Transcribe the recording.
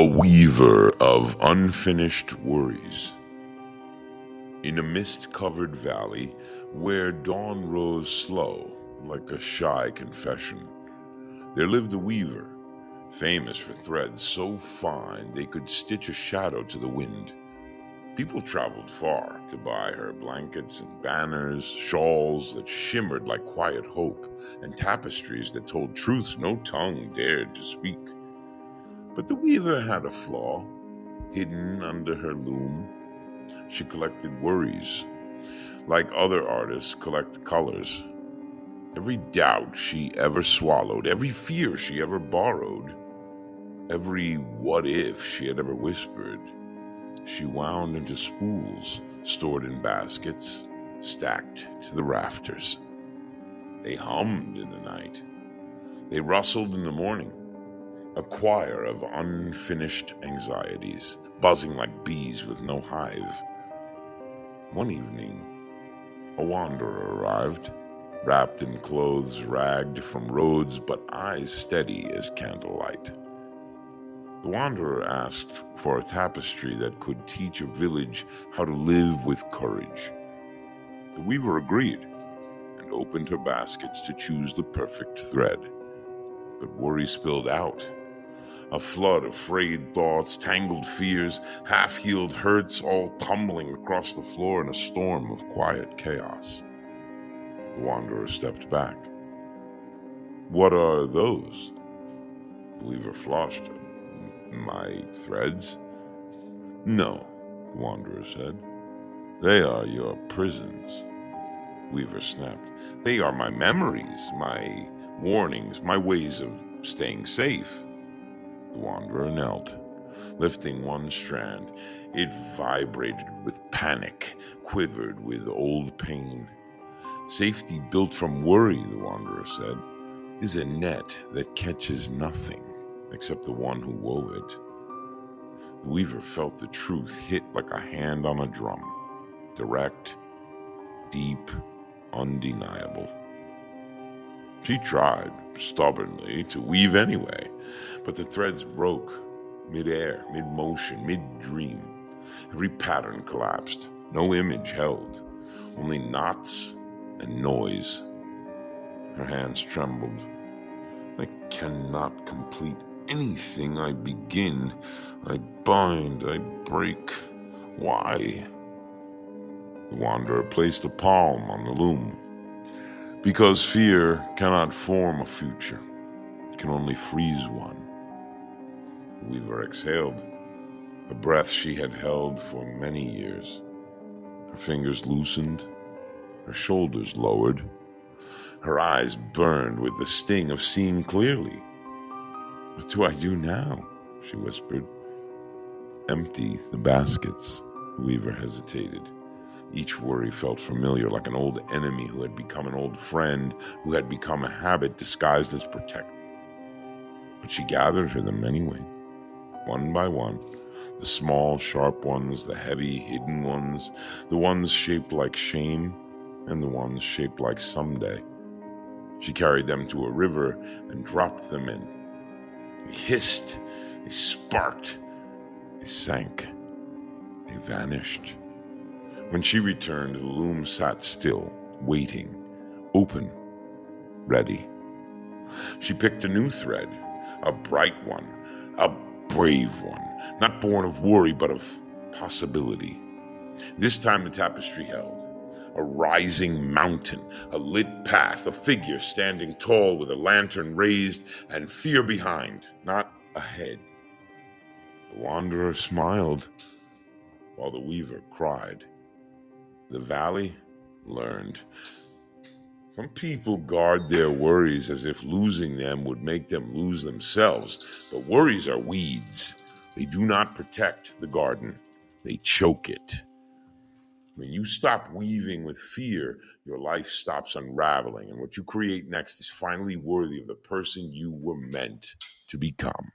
A weaver of unfinished worries. In a mist-covered valley, where dawn rose slow, like a shy confession, there lived a weaver, famous for threads so fine they could stitch a shadow to the wind. People traveled far to buy her blankets and banners, shawls that shimmered like quiet hope, and tapestries that told truths no tongue dared to speak. But the weaver had a flaw, hidden under her loom. She collected worries, like other artists collect colors. Every doubt she ever swallowed, every fear she ever borrowed, every what if she had ever whispered, she wound into spools stored in baskets, stacked to the rafters. They hummed in the night. They rustled in the morning, a choir of unfinished anxieties, buzzing like bees with no hive. One evening, a wanderer arrived, wrapped in clothes ragged from roads, but eyes steady as candlelight. The wanderer asked for a tapestry that could teach a village how to live with courage. The weaver agreed and opened her baskets to choose the perfect thread. But worry spilled out. A flood of frayed thoughts, tangled fears, half-healed hurts, all tumbling across the floor in a storm of quiet chaos. The wanderer stepped back. "What are those?" The weaver flushed. "My threads?" "No," the wanderer said. "They are your prisons." Weaver snapped. "They are my memories, my warnings, my ways of staying safe." The wanderer knelt, lifting one strand. It vibrated with panic, quivered with old pain. "Safety built from worry," the wanderer said, "is a net that catches nothing except the one who wove it." The weaver felt the truth hit like a hand on a drum, direct, deep, undeniable. She tried, stubbornly, to weave anyway, but the threads broke, mid-air, mid-motion, mid-dream. Every pattern collapsed, no image held, only knots and noise. Her hands trembled. "I cannot complete anything I begin. I bind, I break. Why?" The wanderer placed a palm on the loom. "Because fear cannot form a future. It can only freeze one." The weaver exhaled, a breath she had held for many years. Her fingers loosened, her shoulders lowered. Her eyes burned with the sting of seeing clearly. "What do I do now?" she whispered. "Empty the baskets." The weaver hesitated. Each worry felt familiar, like an old enemy who had become an old friend, who had become a habit disguised as protection. But she gathered them anyway, one by one. The small, sharp ones, the heavy, hidden ones, the ones shaped like shame, and the ones shaped like someday. She carried them to a river and dropped them in. They hissed, they sparked, they sank, they vanished. When she returned, the loom sat still, waiting, open, ready. She picked a new thread, a bright one, a brave one, not born of worry, but of possibility. This time the tapestry held, a rising mountain, a lit path, a figure standing tall with a lantern raised, and fear behind, not ahead. The wanderer smiled, while the weaver cried. The valley learned. Some people guard their worries as if losing them would make them lose themselves. But worries are weeds. They do not protect the garden. They choke it. When you stop weaving with fear, your life stops unraveling, and what you create next is finally worthy of the person you were meant to become.